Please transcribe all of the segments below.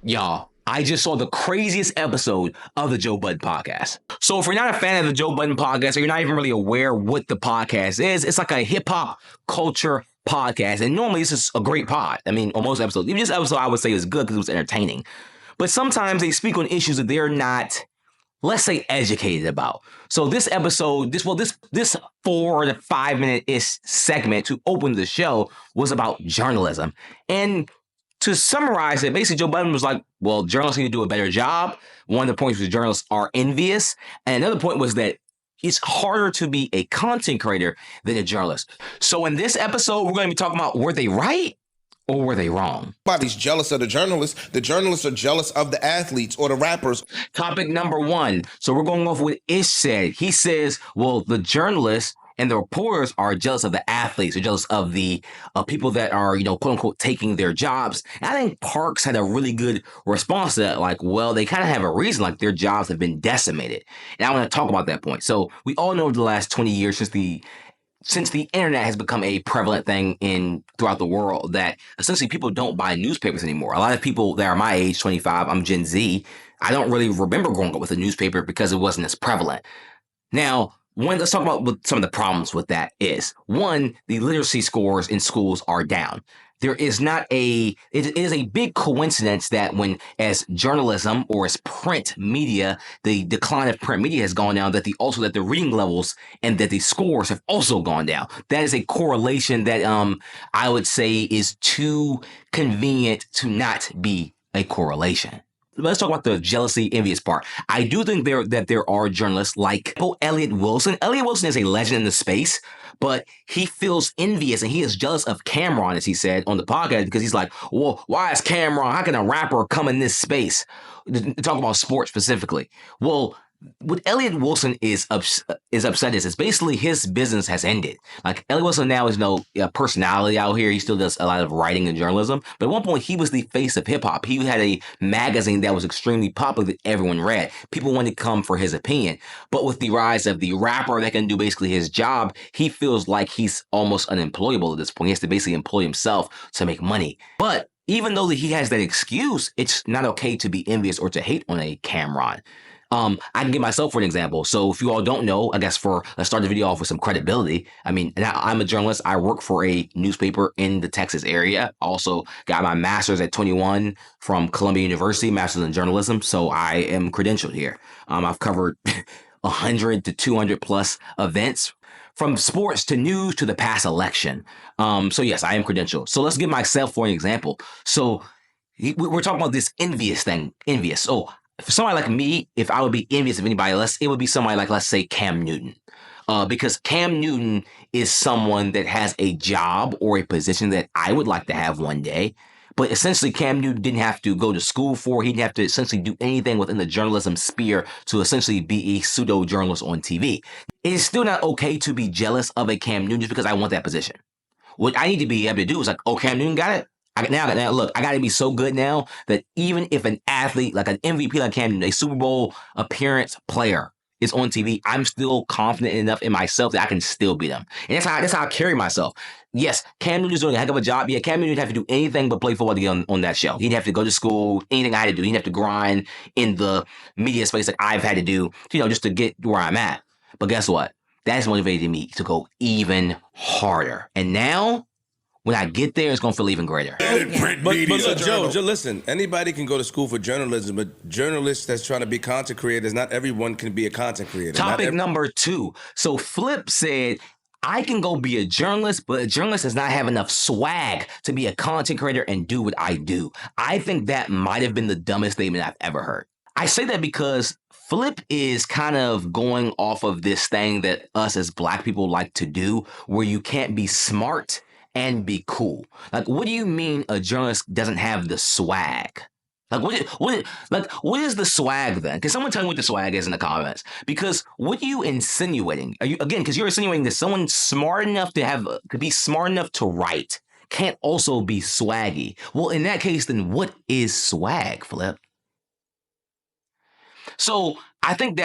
Y'all, I just saw the craziest episode of the Joe Budden Podcast. So if you're not a fan of the Joe Budden Podcast, or you're not even really aware what the podcast is, it's like a hip-hop culture podcast. And normally this is a great pod. I mean, on most episodes. Even this episode, I would say, is good because it was entertaining. But sometimes they speak on issues that they're not, let's say, educated about. So this episode, this 4 to 5 minute-ish segment to open the show was about journalism. And to summarize it, basically Joe Budden was like, well, journalists need to do a better job. One of the points was journalists are envious. And another point was that it's harder to be a content creator than a journalist. So in this episode, we're going to be talking about, were they right or were they wrong? Nobody's jealous of the journalists. The journalists are jealous of the athletes or the rappers. Topic number 1. So we're going off what Ish said. He says, well, the journalists and the reporters are jealous of the athletes. They're jealous of the people that are, quote unquote, taking their jobs. And I think Parks had a really good response to that. Like, well, they kind of have a reason, like their jobs have been decimated. And I want to talk about that point. So we all know over the last 20 years since the internet has become a prevalent thing throughout the world, that essentially people don't buy newspapers anymore. A lot of people that are my age, 25, I'm Gen Z, I don't really remember growing up with a newspaper because it wasn't as prevalent. Now, let's talk about what some of the problems with that is. One, the literacy scores in schools are down. It is a big coincidence that when, as journalism or as print media, the decline of print media has gone down, that the reading levels and that the scores have also gone down. That is a correlation that I would say is too convenient to not be a correlation. Let's talk about the jealousy, envious part. I do think there are journalists like Elliott Wilson. Elliott Wilson is a legend in the space, but he feels envious and he is jealous of Cameron, as he said on the podcast, because he's like, well, why is Cameron? How can a rapper come in this space? Talk about sports specifically. Well, what Elliott Wilson is upset is basically his business has ended. Like, Elliott Wilson now is no personality out here. He still does a lot of writing and journalism. But at one point, he was the face of hip hop. He had a magazine that was extremely popular that everyone read. People wanted to come for his opinion. But with the rise of the rapper that can do basically his job, he feels like he's almost unemployable at this point. He has to basically employ himself to make money. But even though he has that excuse, it's not okay to be envious or to hate on a Cameron. I can give myself for an example. So if you all don't know, I guess let's start the video off with some credibility. I mean, I'm a journalist. I work for a newspaper in the Texas area. Also got my master's at 21 from Columbia University, master's in journalism. So I am credentialed here. I've covered 100 to 200 plus events, from sports to news to the past election. So yes, I am credentialed. So let's give myself for an example. So we're talking about this envious thing. So for somebody like me, if I would be envious of anybody else, it would be somebody like, let's say, Cam Newton. Because Cam Newton is someone that has a job or a position that I would like to have one day. But essentially, Cam Newton didn't have to go to school for. He didn't have to essentially do anything within the journalism sphere to essentially be a pseudo-journalist on TV. It is still not okay to be jealous of a Cam Newton just because I want that position. What I need to be able to do is like, oh, Cam Newton got it. Now, look, I got to be so good now that even if an athlete, like an MVP like Cam Newton, a Super Bowl appearance player, is on TV, I'm still confident enough in myself that I can still beat them. And that's how I carry myself. Yes, Cam Newton's doing a heck of a job. Yeah, Cam Newton didn't have to do anything but play football to get on that show. He didn't have to go to school, anything I had to do. He didn't have to grind in the media space like I've had to do, just to get where I'm at. But guess what? That's motivated me to go even harder. And now, when I get there, it's going to feel even greater. But look, Joe, listen, anybody can go to school for journalism, but journalists that's trying to be content creators, not everyone can be a content creator. Topic number 2. So Flip said, I can go be a journalist, but a journalist does not have enough swag to be a content creator and do what I do. I think that might have been the dumbest statement I've ever heard. I say that because Flip is kind of going off of this thing that us as Black people like to do, where you can't be smart and be cool. Like, what do you mean a journalist doesn't have the swag? Like, what is the swag then? Can someone tell me what the swag is in the comments? Because what are you insinuating? Because you're insinuating that someone smart enough could be smart enough to write can't also be swaggy. Well, in that case, then what is swag, Flip? So I think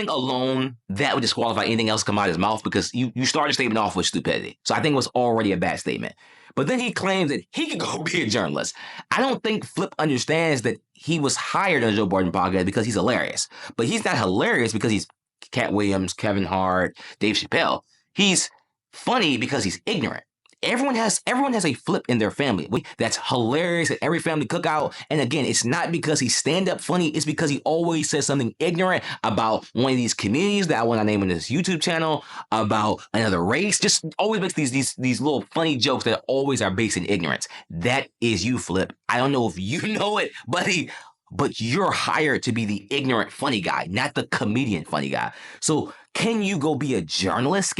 alone that would disqualify anything else come out of his mouth, because you started a statement off with stupidity. So I think it was already a bad statement. But then he claims that he could go be a journalist. I don't think Flip understands that he was hired on the Joe Budden Podcast because he's hilarious. But he's not hilarious because he's Cat Williams, Kevin Hart, Dave Chappelle. He's funny because he's ignorant. Everyone has a flip in their family that's hilarious at every family cookout. And again, it's not because he's stand-up funny. It's because he always says something ignorant about one of these communities that I want to name in this YouTube channel, about another race. Just always makes these little funny jokes that always are based in ignorance. That is you, Flip. I don't know if you know it, buddy, but you're hired to be the ignorant funny guy, not the comedian funny guy. So can you go be a journalist?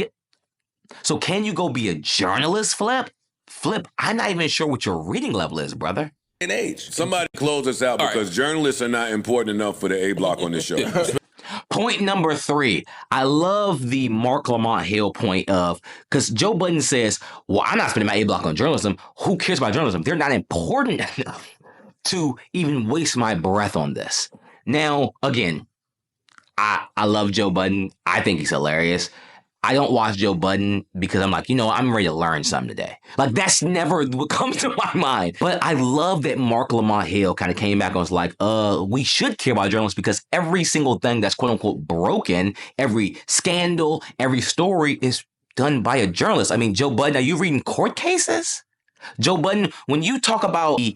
Flip? Flip, I'm not even sure what your reading level is, brother. In age. Somebody close us out because journalists are not important enough for the A block on this show. Point number 3. I love the Mark Lamont Hill point of, because Joe Budden says, well, I'm not spending my A block on journalism. Who cares about journalism? They're not important enough to even waste my breath on this. Now, again, I love Joe Budden. I think he's hilarious. I don't watch Joe Budden because I'm like, I'm ready to learn something today. Like, that's never what comes to my mind. But I love that Mark Lamont Hill kind of came back and was like, we should care about journalists because every single thing that's quote unquote broken, every scandal, every story is done by a journalist. I mean, Joe Budden, are you reading court cases? Joe Budden, when you talk about the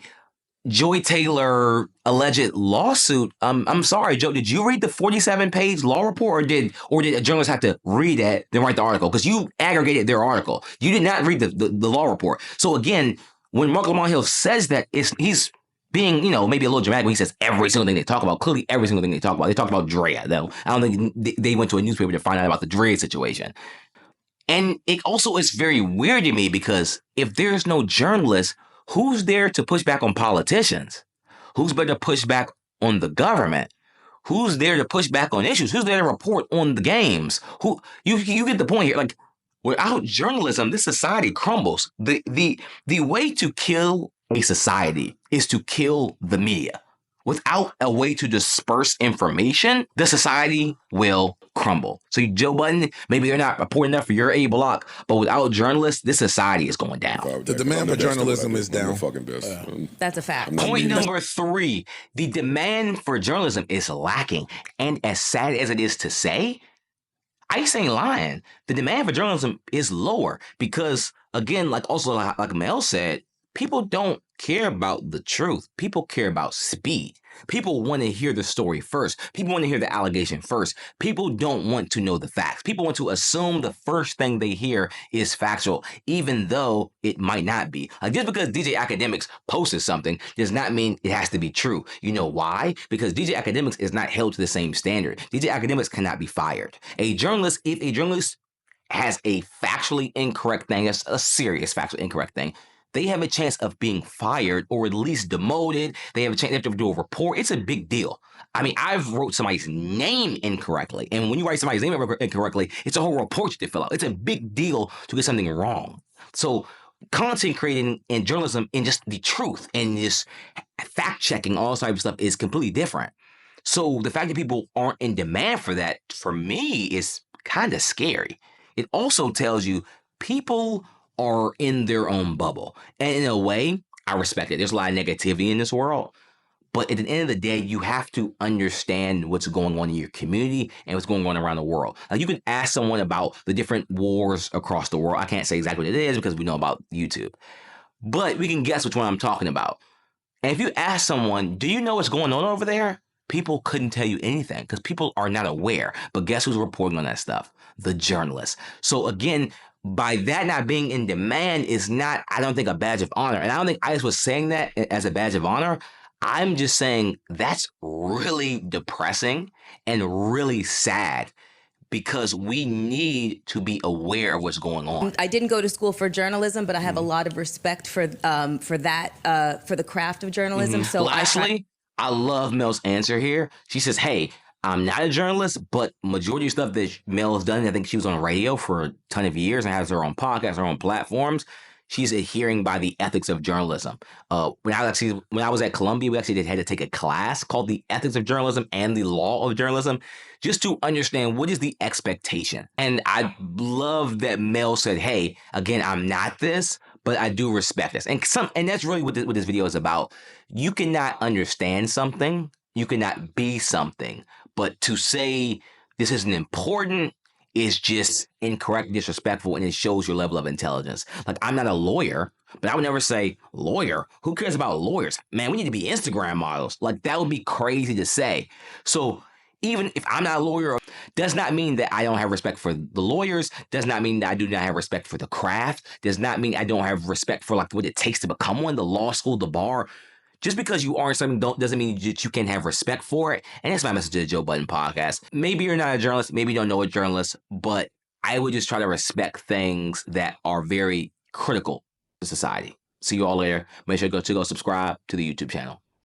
Joy Taylor alleged lawsuit, I'm sorry, Joe, did you read the 47-page law report or did a journalist have to read it, then write the article? Because you aggregated their article. You did not read the law report. So again, when Mark Lamont Hill says that, he's being, maybe a little dramatic when he says every single thing they talk about. Clearly, every single thing they talk about. They talk about Drea, though. I don't think they went to a newspaper to find out about the Drea situation. And it also is very weird to me because if there's no journalist, who's there to push back on politicians? Who's there to push back on the government? Who's there to push back on issues? Who's there to report on the games? Who you get the point here. Like, without journalism, this society crumbles. The way to kill a society is to kill the media. Without a way to disperse information, the society will crumble. So Joe Budden, maybe they're not reporting enough for your A block, but without journalists, this society is going down. The demand for journalism is down. That's a fact. Point number 3, the demand for journalism is lacking. And as sad as it is to say, Ice ain't lying. The demand for journalism is lower because, again, like Mel said, people don't care about the truth. People care about speed. People want to hear the story first. People want to hear the allegation first. People don't want to know the facts. People want to assume the first thing they hear is factual, even though it might not be. Like, just because DJ Academics posted something does not mean it has to be true. You know why? Because DJ Academics is not held to the same standard. DJ Academics cannot be fired. If a journalist has a factually incorrect thing, that's a serious factually incorrect thing, they have a chance of being fired or at least demoted. They have a chance to do a report. It's a big deal. I mean, I've wrote somebody's name incorrectly. And when you write somebody's name incorrectly, it's a whole report you have to fill out. It's a big deal to get something wrong. So content creating and journalism and just the truth and this fact checking, all this type of stuff is completely different. So the fact that people aren't in demand for that, for me, is kind of scary. It also tells you people are in their own bubble. And in a way, I respect it. There's a lot of negativity in this world. But at the end of the day, you have to understand what's going on in your community and what's going on around the world. Like, you can ask someone about the different wars across the world. I can't say exactly what it is because we know about YouTube. But we can guess which one I'm talking about. And if you ask someone, do you know what's going on over there? People couldn't tell you anything because people are not aware. But guess who's reporting on that stuff? The journalists. So again, by that not being in demand is not, I don't think, a badge of honor. And I don't think Ice was saying that as a badge of honor. I'm just saying that's really depressing and really sad because we need to be aware of what's going on. I didn't go to school for journalism, but I have a lot of respect for the craft of journalism. So lastly, I love Mel's answer here. She says, hey, I'm not a journalist, but majority of stuff that Mel has done, I think she was on radio for a ton of years and has her own podcast, her own platforms. She's adhering by the ethics of journalism. When I was at Columbia, we actually had to take a class called the Ethics of Journalism and the Law of Journalism, just to understand what is the expectation. And I love that Mel said, hey, again, I'm not this, but I do respect this. And that's really what this video is about. You cannot understand something, you cannot be something, but to say this isn't important is just incorrect, disrespectful, and it shows your level of intelligence. Like, I'm not a lawyer, but I would never say, lawyer? Who cares about lawyers? Man, we need to be Instagram models. Like, that would be crazy to say. So even if I'm not a lawyer, does not mean that I don't have respect for the lawyers, does not mean that I do not have respect for the craft, does not mean I don't have respect for like what it takes to become one, the law school, the bar. Just because you aren't something doesn't mean that you can have respect for it. And that's my message to the Joe Budden Podcast. Maybe you're not a journalist, maybe you don't know a journalist, but I would just try to respect things that are very critical to society. See you all later. Make sure to go subscribe to the YouTube channel.